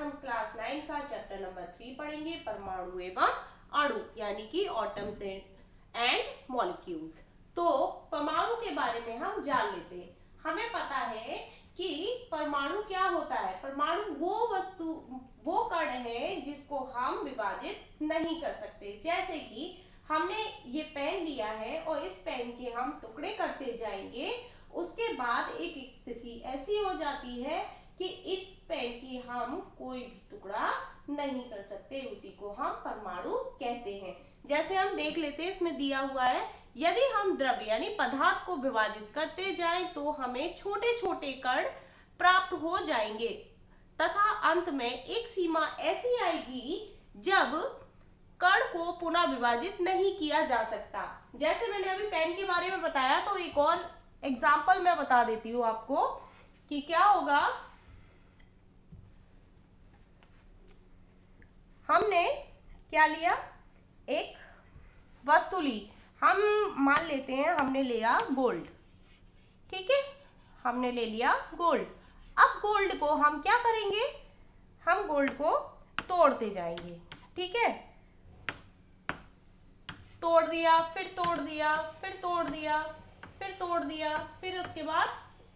हम क्लास 9 का chapter number 3 पढ़ेंगे, परमाणु एवं अणु, यानी कि एटम्स एंड मॉलिक्यूल्स। तो परमाणु के बारे में हम जान लेते हैं। हमें पता है कि परमाणु क्या होता है। परमाणु वो कण है जिसको हम विभाजित नहीं कर सकते। जैसे कि हमने ये पेन लिया है और इस पेन के हम टुकड़े करते जाएंगे, उसके बाद एक स्थिति ऐसी हो जाती है कि इस पेन की हम कोई भी टुकड़ा नहीं कर सकते, उसी को हम परमाणु कहते हैं। जैसे हम देख लेते हैं, इसमें दिया हुआ है, यदि हम द्रव्य यानी पदार्थ को विभाजित करते जाएं तो हमें छोटे छोटे कण प्राप्त हो जाएंगे तथा अंत में एक सीमा ऐसी आएगी जब कण को पुनः विभाजित नहीं किया जा सकता। जैसे मैंने अभी पेन के बारे में बताया, तो एक और एग्जाम्पल मैं बता देती हूँ आपको कि क्या होगा। हमने क्या लिया, एक वस्तु ली, हम मान लेते हैं हमने लिया गोल्ड, ठीक है, हमने ले लिया गोल्ड। अब गोल्ड को हम क्या करेंगे, हम गोल्ड को तोड़ते जाएंगे, ठीक है, तोड़ दिया, फिर तोड़ दिया, फिर तोड़ दिया, फिर तोड़ दिया, फिर उसके बाद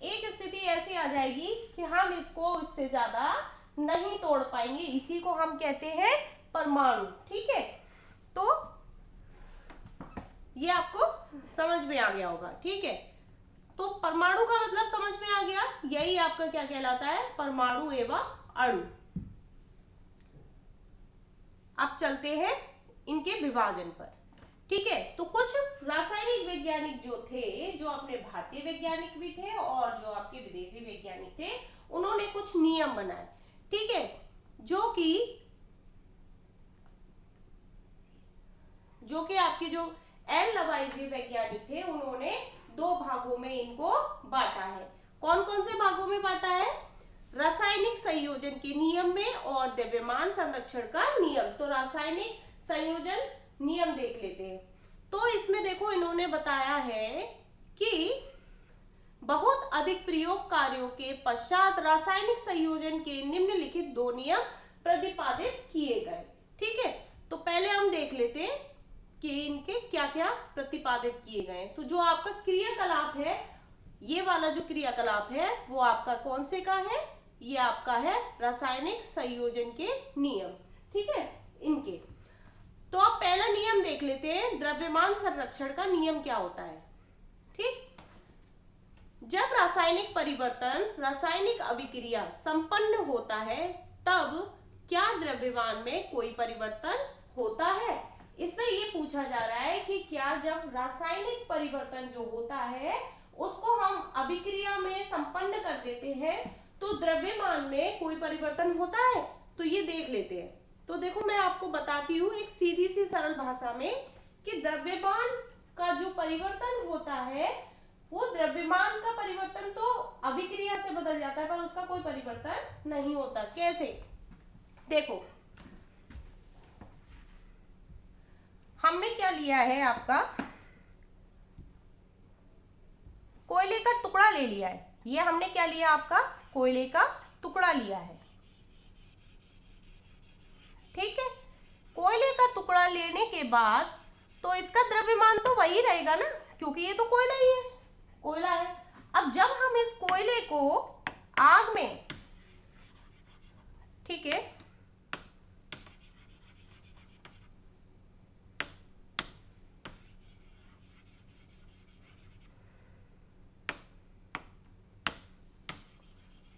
एक स्थिति ऐसी आ जाएगी कि हम इसको इससे ज्यादा नहीं तोड़ पाएंगे, इसी को हम कहते हैं परमाणु, ठीक है। तो ये आपको समझ में आ गया होगा, ठीक है। तो परमाणु का मतलब समझ में आ गया, यही आपका क्या कहलाता है, परमाणु एवं अणु। अब चलते हैं इनके विभाजन पर, ठीक है। तो कुछ रासायनिक वैज्ञानिक जो थे, जो अपने भारतीय वैज्ञानिक भी थे और जो आपके विदेशी वैज्ञानिक थे, उन्होंने कुछ नियम बनाए, ठीक है, जो कि आपके जो एल लवाइजी वैज्ञानिक थे, उन्होंने दो भागों में इनको बांटा है। कौन कौन से भागों में बांटा है, रासायनिक संयोजन के नियम में और द्रव्यमान संरक्षण का नियम। तो रासायनिक संयोजन नियम देख लेते हैं। तो इसमें देखो इन्होंने बताया है कि बहुत अधिक प्रयोग कार्यों के पश्चात रासायनिक संयोजन के निम्नलिखित दो नियम प्रतिपादित किए गए, ठीक है। तो पहले हम देख लेते हैं कि इनके क्या क्या प्रतिपादित किए गए। तो जो आपका क्रियाकलाप है, ये वाला जो क्रियाकलाप है वो आपका कौन से का है, ये आपका है रासायनिक संयोजन के नियम, ठीक है, इनके। तो आप पहला नियम देख लेते हैं, द्रव्यमान संरक्षण का नियम क्या होता है, ठीक। जब रासायनिक परिवर्तन, रासायनिक अभिक्रिया संपन्न होता है, तब क्या द्रव्यमान में कोई परिवर्तन होता है। इसमें ये पूछा जा रहा है कि क्या जब रासायनिक परिवर्तन जो होता है उसको हम अभिक्रिया में संपन्न कर देते हैं तो द्रव्यमान में कोई परिवर्तन होता है। तो ये देख लेते हैं। तो देखो मैं आपको बताती हूँ एक सीधी सी सरल भाषा में कि द्रव्यमान का जो परिवर्तन होता है, वो द्रव्यमान का परिवर्तन तो अभिक्रिया से बदल जाता है, पर उसका कोई परिवर्तन नहीं होता। कैसे, देखो हमने क्या लिया है, आपका कोयले का टुकड़ा ले लिया है। ये हमने क्या लिया, आपका कोयले का टुकड़ा लिया है, ठीक है। कोयले का टुकड़ा लेने के बाद तो इसका द्रव्यमान तो वही रहेगा ना, क्योंकि ये तो कोयला ही है, कोयला है। अब जब हम इस कोयले को आग में, ठीक है,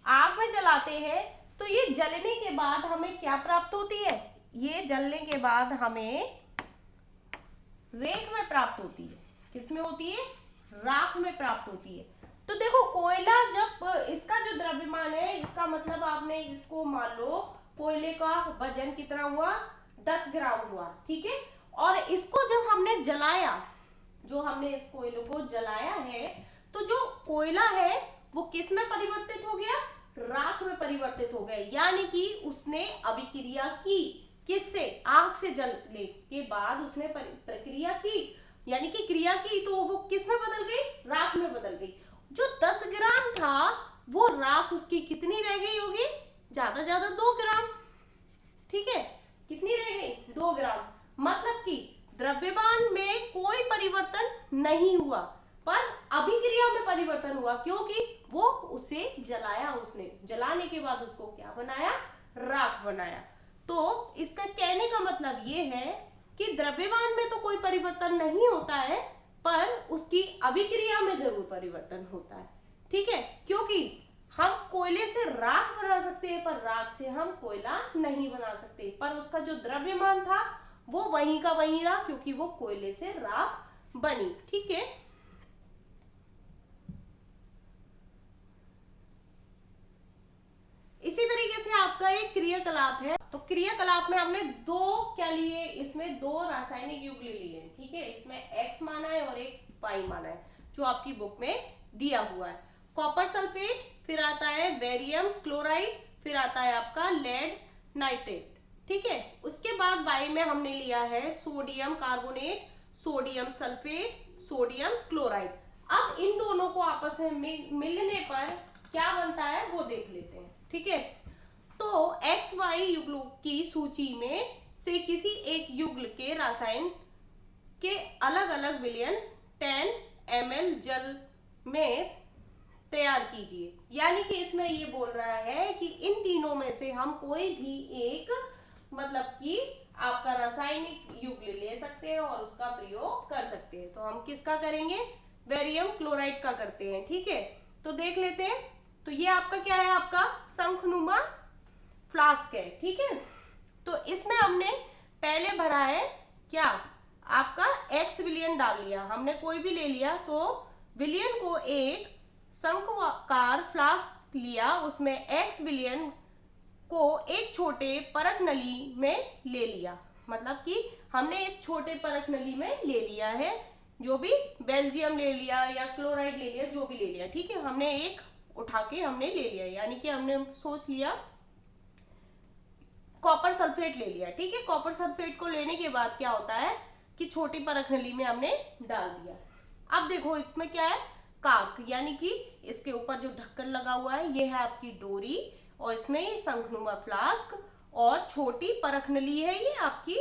आग में जलाते हैं तो ये जलने के बाद हमें क्या प्राप्त होती है, ये जलने के बाद हमें रेत में प्राप्त होती है। किसमें होती है, राख में प्राप्त होती है। तो देखो कोयला, जब इसका जो द्रव्यमान है, इसका मतलब आपने इसको मान लो कोयले का वजन कितना हुआ, 10 ग्राम हुआ, ठीक है। और इसको जब हमने जलाया, जो हमने इस कोयले को जलाया है, तो जो कोयला है वो किस में परिवर्तित हो गया, राख में परिवर्तित हो गया। यानी कि उसने अभिक्रिया की, किससे, आग से जलने के बाद उसने प्रक्रिया की, यानी कि क्रिया की, तो वो किस में बदल गई, राख में बदल गई। जो 10 ग्राम था वो राख उसकी कितनी रह गई होगी, ज्यादा 2 ग्राम, ठीक है, कितनी रह गई? 2 ग्राम। मतलब कि द्रव्यमान में कोई परिवर्तन नहीं हुआ, पर अभिक्रिया में परिवर्तन हुआ, क्योंकि वो उसे जलाया, उसने जलाने के बाद उसको क्या बनाया? राख बनाया। तो इसका कहने का मतलब ये है कि द्रव्यमान में तो कोई परिवर्तन नहीं होता है, पर उसकी अभिक्रिया में जरूर परिवर्तन होता है, ठीक है, क्योंकि हम कोयले से राख बना सकते हैं, पर राख से हम कोयला नहीं बना सकते, पर उसका जो द्रव्यमान था वो वहीं का वहीं रहा, क्योंकि वो कोयले से राख बनी, ठीक है। इसी तरीके से आपका एक क्रियाकलाप है, तो क्रियाकलाप में हमने दो क्या लिए? इसमें दो रासायनिक युग्म लिए हैं, ठीक है, इसमें X माना है और एक Y माना है, जो आपकी बुक में दिया हुआ है। कॉपर सल्फेट, फिर आता है बेरियम क्लोराइड, फिर आता है आपका लेड नाइट्रेट, ठीक है। उसके बाद Y में हमने लिया है sodium carbonate, sodium sulphate, sodium chloride. अब इन दोनों को आपस में मिलने पर क्या बनता है वो देख लेते हैं, ठीक है। तो XY युग्लों की सूची में से किसी एक युग्ल के रसायन के अलग अलग विलयन 10 ml जल में तैयार कीजिए। यानी कि इसमें ये बोल रहा है कि इन तीनों में से हम कोई भी एक, मतलब कि आपका रासायनिक युग्ल ले सकते हैं और उसका प्रयोग कर सकते हैं। तो हम किसका करेंगे? बेरियम क्लोराइड का करते हैं, ठीक है। तो देख लेते हैं। तो ये आपका क्या है? आपका शंखनुमा फ्लास्क है, ठीक है। तो इसमें हमने पहले भरा है क्या? आपका X विलियन डाल लिया हमने, कोई भी ले लिया, तो विलियन को एक शंक्वाकार फ्लास्क लिया, उसमें X विलियन को एक छोटे परत नली में ले लिया, मतलब कि हमने इस छोटे परत नली में ले लिया है, जो भी बेल्जियम ले लिया या क्लोराइड ले लिया, जो भी ले लिया, ठीक है। हमने एक उठा के हमने ले लिया, यानी कि हमने सोच लिया कॉपर सल्फेट ले लिया, ठीक है। कॉपर सल्फेट को लेने के बाद क्या होता है कि छोटी परत नली में हमने डाल दिया। अब देखो इसमें क्या है? कार्क, यानी कि इसके ऊपर जो ढक्कन लगा हुआ है ये है आपकी डोरी, और इसमें ये शंखनुमा फ्लास्क और छोटी परत नली है, ये आपकी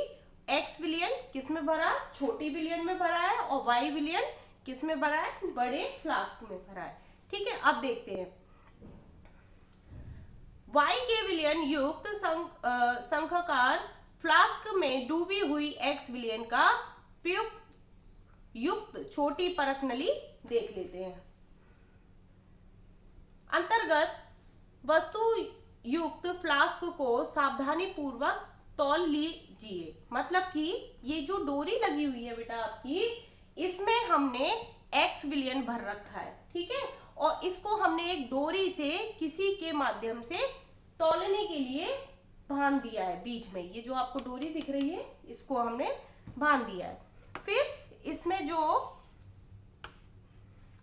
X विलियन किस में भरा? छोटी विलियन में भरा है, और Y विलियन किस में भरा है? बड़े फ्लास्क में भरा है, ठीक है। अब देखते हैं Y के विलयन युक्त शंखाकार फ्लास्क में डूबी हुई X विलयन का युक्त छोटी परत नली देख लेते हैं। अंतर्गत वस्तु युक्त फ्लास्क को सावधानी पूर्वक तौल लीजिए, मतलब कि ये जो डोरी लगी हुई है बेटा आपकी, इसमें हमने X विलयन भर रखा है, ठीक है, और इसको हमने एक डोरी से किसी के माध्यम से तौलने के लिए बांध दिया है बीच में। ये जो आपको डोरी दिख रही है इसको हमने बांध दिया है। फिर इसमें जो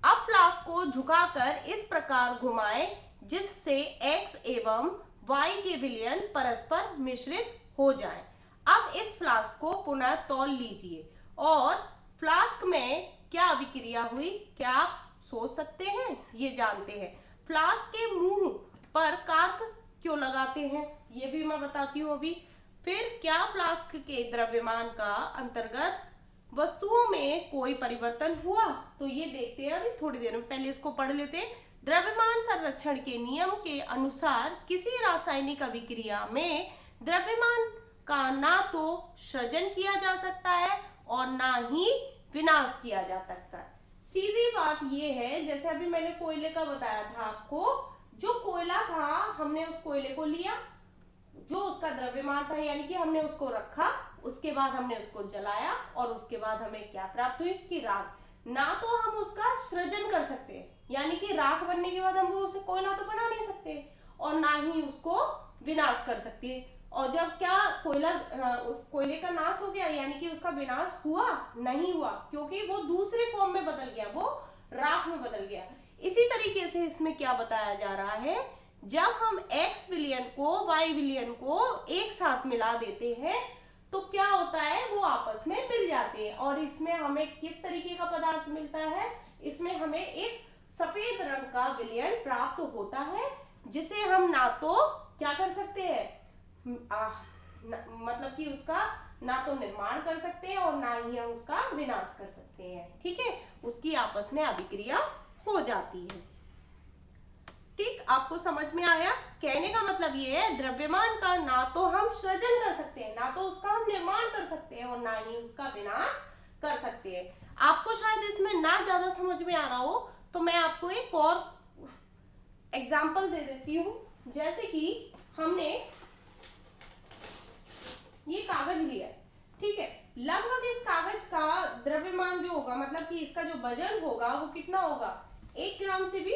अब फ्लास्क को झुकाकर इस प्रकार घुमाएं जिससे X एवं Y के विलयन परस्पर मिश्रित हो जाएं। अब इस फ्लास्क को पुनः तौल लीजिए, और फ्लास्क में क्या अभिक्रिया हुई, क्या आप सोच सकते हैं? ये जानते हैं। फ्लास्क के मुंह पर कार्क क्यों लगाते हैं, ये भी मैं बताती हूँ अभी। फिर क्या फ्लास्क के द्रव्यमान का अंतर्गत वस्तुओं में कोई परिवर्तन हुआ? तो ये देखते हैं अभी थोड़ी देर में, पहले इसको पढ़ लेते हैं। द्रव्यमान संरक्षण के नियम के अनुसार किसी रासायनिक अभिक्रिया में द्रव्यमान का ना तो सृजन किया जा सकता है और ना ही विनाश किया जा सकता है। सीधी बात ये है, जैसे अभी मैंने कोयले का बताया था आपको, जो कोयला था हमने उस कोयले को लिया, जो उसका द्रव्यमान था, यानी कि हमने उसको रखा, उसके बाद हमने उसको जलाया, और उसके बाद हमें क्या प्राप्त हुई? उसकी राख। ना तो हम उसका सृजन कर सकते हैं, यानी कि राख बनने के बाद हम उसे कोयला तो बना नहीं सकते, और ना ही उसको विनाश कर सकते हैं। और जब क्या कोयले का नाश हो गया, यानी कि उसका विनाश हुआ? नहीं हुआ, क्योंकि वो दूसरे फॉर्म में बदल गया, वो राख में बदल गया। इसी तरीके से इसमें क्या बताया जा रहा है, जब हम X विलयन को Y विलयन को एक साथ मिला देते हैं तो क्या होता है? वो आपस में मिल जाते हैं, और इसमें हमें किस तरीके का पदार्थ मिलता है? इसमें हमें एक सफेद रंग का विलयन प्राप्त होता है, जिसे हम ना तो क्या कर सकते हैं, मतलब कि उसका ना तो निर्माण कर सकते हैं और ना ही हम उसका विनाश कर सकते हैं। ठीक है, उसकी आपस में अभिक्रिया हो जाती है। ठीक, आपको समझ में आया? कहने का मतलब ये है द्रव्यमान का ना तो हम सृजन कर सकते हैं, ना तो उसका हम निर्माण कर सकते हैं और ना ही उसका विनाश कर सकते हैं। आपको शायद इसमें ना ज्यादा समझ में आ रहा हो तो मैं आपको एक और एग्जाम्पल दे देती हूँ। जैसे कि हमने ये कागज लिया है, ठीक है, लगभग इस कागज का द्रव्यमान जो होगा, मतलब कि इसका जो वजन होगा वो कितना होगा, 1 ग्राम से भी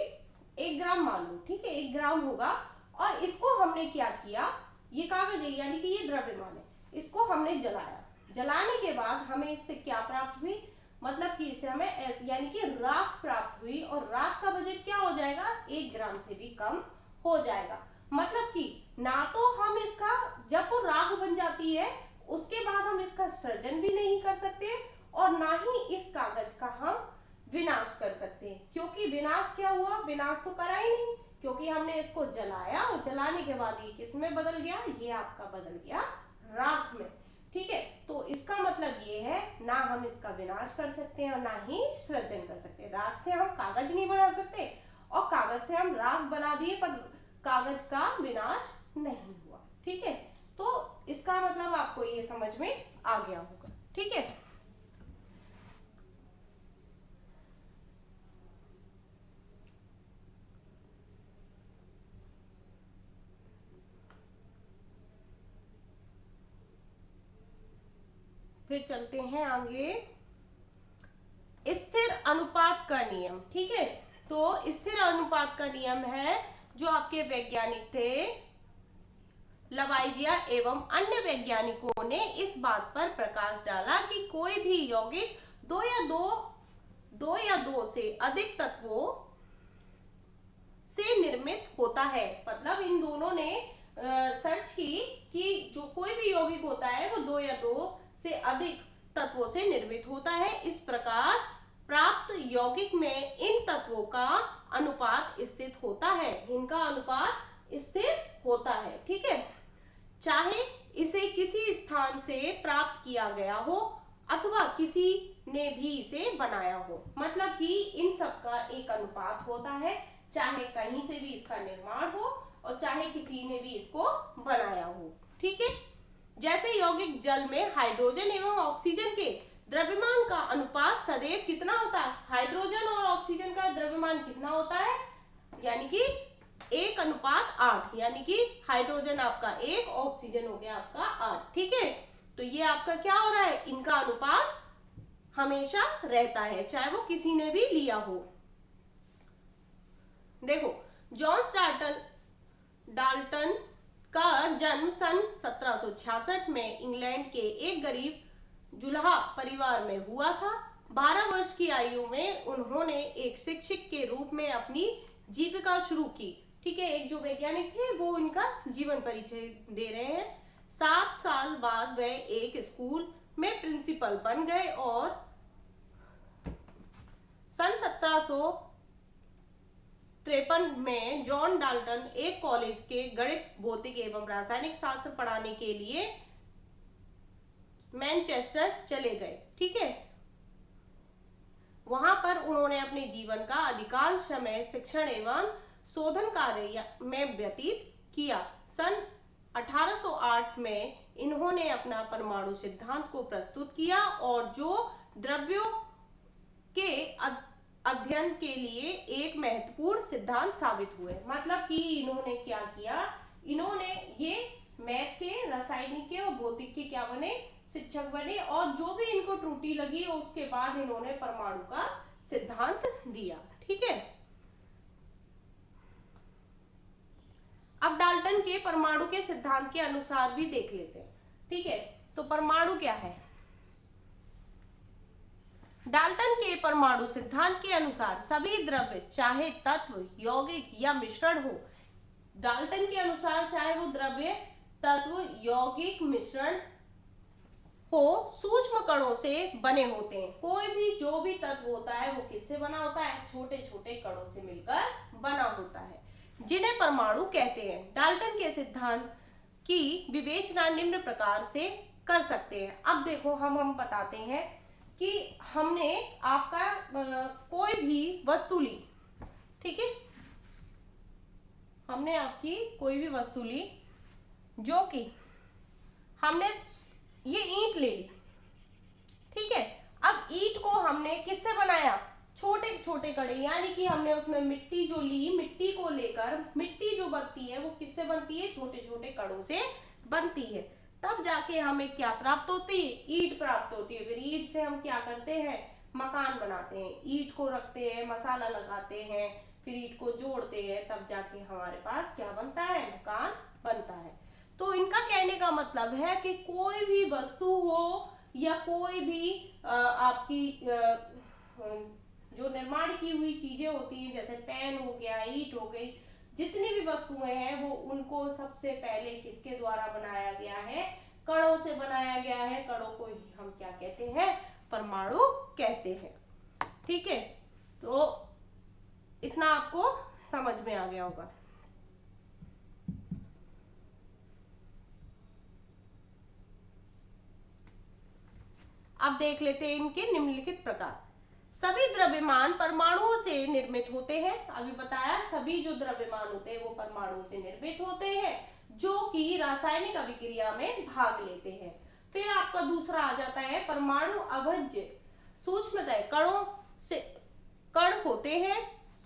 1 ग्राम मान लो, ठीक है, 1 ग्राम होगा। और इसको हमने क्या किया, ये कागज है यानी कि ये द्रव्यमान है, इसको हमने जलाया। जलाने के बाद हमें इससे क्या प्राप्त हुई, मतलब कि इससे हमें यानी कि राख प्राप्त हुई और राख का वजन क्या हो जाएगा, 1 ग्राम से भी कम हो जाएगा। मतलब कि ना तो हम इसका, जब वो राख बन जाती है उसके बाद हम इसका सृजन भी नहीं कर सकते और ना ही इस कागज का हम विनाश कर सकते हैं, क्योंकि विनाश क्या हुआ, विनाश तो करा ही नहीं, क्योंकि हमने इसको जलाया और जलाने के बाद ये किस में बदल गया, ये आपका बदल गया राख में। ठीक है, तो इसका मतलब ये है ना हम इसका विनाश कर सकते हैं और ना ही सृजन कर सकते हैं। राख से हम कागज नहीं बना सकते और कागज से हम राख बना दिए पर कागज का विनाश नहीं हुआ। ठीक है, तो इसका मतलब आपको ये समझ में आ गया होगा। ठीक है, फिर चलते हैं आगे, स्थिर अनुपात का नियम। ठीक है, तो स्थिर अनुपात का नियम है जो आपके वैज्ञानिक थे लवाइजिया एवं अन्य वैज्ञानिकों ने इस बात पर प्रकाश डाला कि कोई भी यौगिक दो या दो से अधिक तत्वों से निर्मित होता है। मतलब इन दोनों ने सर्च की कि जो कोई भी यौगिक होता है वो 2 या 2 से अधिक तत्वों से निर्मित होता है। इस प्रकार प्राप्त यौगिक में इन तत्वों का अनुपात स्थित होता है, इनका अनुपात स्थिर होता है। ठीक है, चाहे इसे किसी स्थान से प्राप्त किया गया हो अथवा किसी ने भी इसे बनाया हो। मतलब कि इन सब का एक अनुपात होता है, चाहे कहीं से भी इसका निर्माण हो और चाहे किसी ने भी इसको बनाया हो। ठीक है, जैसे यौगिक जल में हाइड्रोजन एवं ऑक्सीजन के द्रव्यमान का अनुपात सदैव कितना होता है, हाइड्रोजन और ऑक्सीजन का द्रव्यमान कितना होता है, यानी कि 1:8, यानी कि हाइड्रोजन आपका 1, ऑक्सीजन हो गया आपका 8। ठीक है, तो ये आपका क्या हो रहा है, इनका अनुपात हमेशा रहता है चाहे वो किसी ने भी लिया हो। देखो, जॉन्स डाल्टन का जन्म सन 1766 में इंग्लैंड के एक गरीब जुलाहा परिवार में हुआ था। 12 वर्ष की आयु में उन्होंने एक शिक्षक के रूप में अपनी जीविका शुरू की। ठीक है, एक जो वैज्ञानिक थे वो इनका जीवन परिचय दे रहे हैं। 7 साल बाद वह एक स्कूल में प्रिंसिपल बन गए और सन 1753 में जॉन डाल्टन एक कॉलेज के गणित, भौतिक एवं रासायनिक शास्त्र पढ़ाने के लिए मैनचेस्टर चले गए। ठीक है, वहां पर उन्होंने अपने जीवन का अधिकांश समय शिक्षण एवं शोधन कार्य में व्यतीत किया। सन 1808 में इन्होंने अपना परमाणु सिद्धांत को प्रस्तुत किया और जो द्रव्यों के अध्ययन के लिए एक महत्वपूर्ण सिद्धांत साबित हुए। मतलब कि इन्होंने क्या किया, इन्होंने ये मैथ के, रासायनिक के और भौतिक के क्या बने, शिक्षक बने और जो भी इनको त्रुटि लगी उसके बाद इन्होंने परमाणु का सिद्धांत दिया। ठीक है, अब डाल्टन के परमाणु के सिद्धांत के अनुसार भी देख लेते हैं। ठीक है, तो परमाणु क्या है, डाल्टन के परमाणु सिद्धांत के अनुसार सभी द्रव्य चाहे तत्व, यौगिक या मिश्रण हो, डाल्टन के अनुसार चाहे वो द्रव्य, तत्व, यौगिक, मिश्रण हो, सूक्ष्म कणों से बने होते हैं। कोई भी जो भी तत्व होता है वो किससे बना होता है, छोटे छोटे कणों से मिलकर बना होता है, जिन्हें परमाणु कहते हैं। डाल्टन के सिद्धांत की विवेचना निम्न प्रकार से कर सकते हैं। अब देखो हम बताते हैं कि हमने आपका कोई भी वस्तु ली, ठीक है, हमने आपकी कोई भी वस्तु ली, जो कि हमने ये ईंट ले ली, ठीक है। अब ईंट को हमने किससे बनाया, छोटे छोटे कड़े, यानी कि हमने उसमें मिट्टी जो ली, मिट्टी को लेकर, मिट्टी जो बनती है वो किससे बनती है, छोटे छोटे कड़ों से बनती है। तब जाके हमें क्या प्राप्त होती है, ईंट प्राप्त होती है। फिर ईंट से हम क्या करते हैं, मकान बनाते हैं, ईंट को रखते हैं, मसाला लगाते हैं, फिर ईंट को जोड़ते हैं, तब जाके हमारे पास क्या बनता है, मकान बनता है। तो इनका कहने का मतलब है कि कोई भी वस्तु हो या कोई भी आपकी जो निर्माण की हुई चीजें होती है, जैसे पेन हो गया, ईंट हो गई, जितनी भी वस्तुएं हैं वो उनको सबसे पहले किसके द्वारा बनाया गया है, कणों से बनाया गया है। कणों को ही हम क्या कहते हैं, परमाणु कहते हैं, ठीक है। तो इतना आपको समझ में आ गया होगा। अब देख लेते हैं इनके निम्नलिखित प्रकार। सभी द्रव्यमान परमाणुओं से निर्मित होते हैं। अभी बताया सभी जो द्रव्यमान होते हैं वो परमाणुओं से निर्मित होते हैं, जो कि रासायनिक अभिक्रिया में भाग लेते हैं। फिर आपका दूसरा आ जाता है परमाणु अभज्य सूक्ष्मतः कणों से कण होते हैं,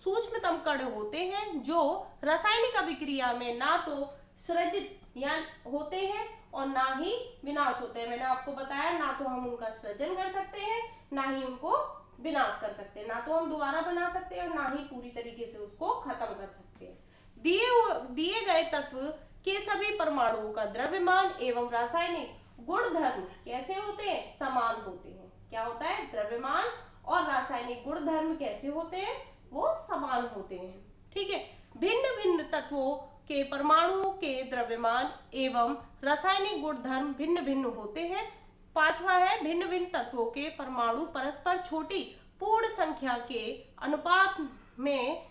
सूक्ष्मतम कण होते हैं, जो रासायनिक अभिक्रिया में ना तो सृजित या होते हैं और ना ही विनाश होते हैं। मैंने आपको बताया ना तो हम उनका सृजन कर सकते हैं, ना ही उनको विनाश कर सकते हैं, ना तो हम दोबारा बना सकते हैं और ना ही पूरी तरीके से उसको खत्म कर सकते हैं। दिए गए तत्व के सभी परमाणुओं का द्रव्यमान एवं रासायनिक गुणधर्म कैसे होते हैं, समान होते हैं। क्या होता है, द्रव्यमान और रासायनिक गुणधर्म कैसे होते हैं, वो समान होते हैं, ठीक है। भिन्न भिन्न तत्वों के परमाणुओं के द्रव्यमान एवं रासायनिक गुणधर्म भिन्न भिन्न होते हैं। पांचवा है, भिन्न भिन्न तत्वों के परमाणु परस्पर छोटी पूर्ण संख्या के अनुपात में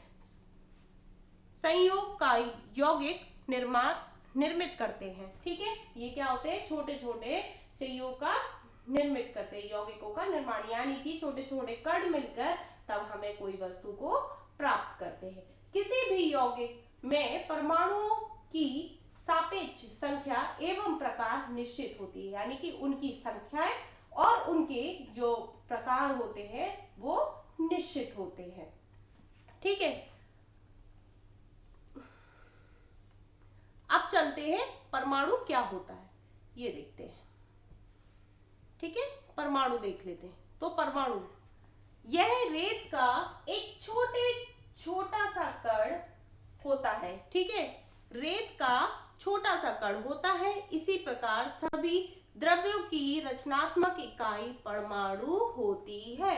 संयोग का यौगिक निर्मित करते हैं, ठीक है। ये क्या होते हैं, छोटे छोटे संयोग का निर्मित करते हैं, यौगिकों का निर्माण, यानी कि छोटे छोटे कण मिलकर तब हमें कोई वस्तु को प्राप्त करते हैं। किसी भी यौगिक में परमाणुओं की सापेक्ष संख्या एवं प्रकार निश्चित होती है, यानी कि उनकी संख्या और उनके जो प्रकार होते हैं वो निश्चित होते हैं, ठीक है। अब चलते हैं परमाणु क्या होता है ये देखते हैं, ठीक है। परमाणु देख लेते हैं। तो परमाणु यह रेत का एक छोटा सा कण होता है, ठीक है। रेत का छोटा सा कण होता है। इसी प्रकार सभी द्रव्यों की रचनात्मक इकाई परमाणु होती है।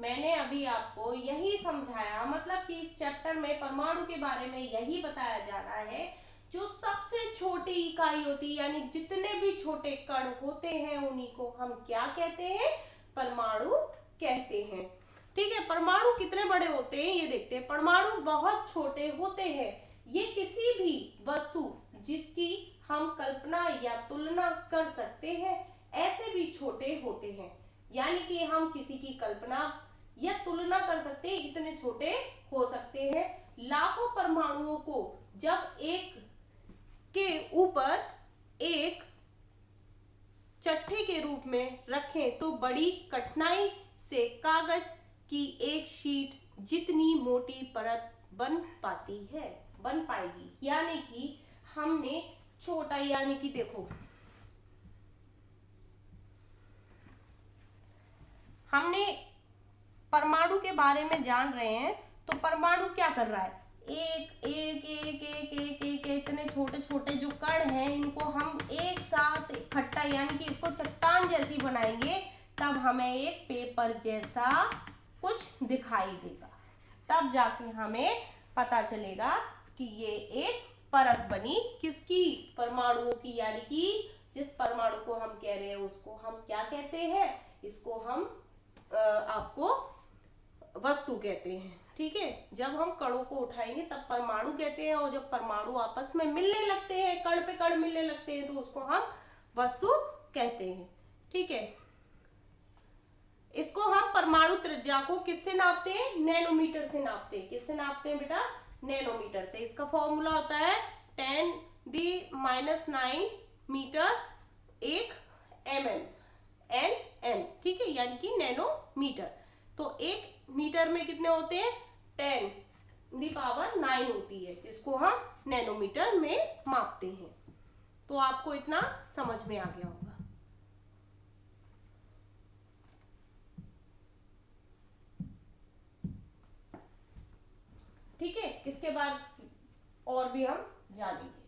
मैंने अभी आपको यही समझाया, मतलब कि इस चैप्टर में परमाणु के बारे में यही बताया जा रहा है। जो सबसे छोटी इकाई होती है, यानी जितने भी छोटे कण होते हैं उन्हीं को हम क्या कहते हैं, परमाणु कहते हैं, ठीक है। परमाणु कितने बड़े होते हैं ये देखते हैं। परमाणु बहुत छोटे होते हैं। ये किसी भी वस्तु जिसकी हम कल्पना या तुलना कर सकते हैं ऐसे भी छोटे होते हैं, यानी कि हम किसी की कल्पना या तुलना कर सकते हैं, इतने छोटे हो सकते हैं। लाखों परमाणुओं को जब एक के ऊपर एक चट्टे के रूप में रखें तो बड़ी कठिनाई से कागज की एक शीट जितनी मोटी परत बन पाएगी, यानी कि हमने छोटा, यानी कि देखो हमने परमाणु के बारे में जान रहे हैं। तो परमाणु क्या कर रहा है, एक एक एक एक एक एक इतने छोटे छोटे जो कण हैं इनको हम एक साथ इकट्ठा, यानी कि इसको चट्टान जैसी बनाएंगे, तब हमें एक पेपर जैसा कुछ दिखाई देगा। तब जाके हमें पता चलेगा कि ये एक परत बनी, किसकी, परमाणुओं की, यानी कि जिस परमाणु को हम कह रहे हैं उसको हम क्या कहते हैं, इसको हम आपको वस्तु कहते हैं, ठीक है, जब हम कणों को उठाएंगे तब परमाणु कहते हैं, और जब परमाणु आपस में मिलने लगते हैं, कण पे कण मिलने लगते हैं, तो उसको हम वस्तु कहते हैं। ठीक है, इसको हम परमाणु त्रिज्या को किससे नापते हैं? नैनोमीटर से नापते हैं। किससे नापते हैं बेटा? नैनोमीटर से। इसका फॉर्मूला होता है 10⁻⁹ मीटर 1 mm, nm, ठीक है, यानी कि नैनोमीटर। तो 1 मीटर में कितने होते हैं? 10⁹ होती है, जिसको हम नैनोमीटर में मापते हैं। तो आपको इतना समझ में आ गया होगा। ठीक है, इसके बाद और भी हम जानेंगे।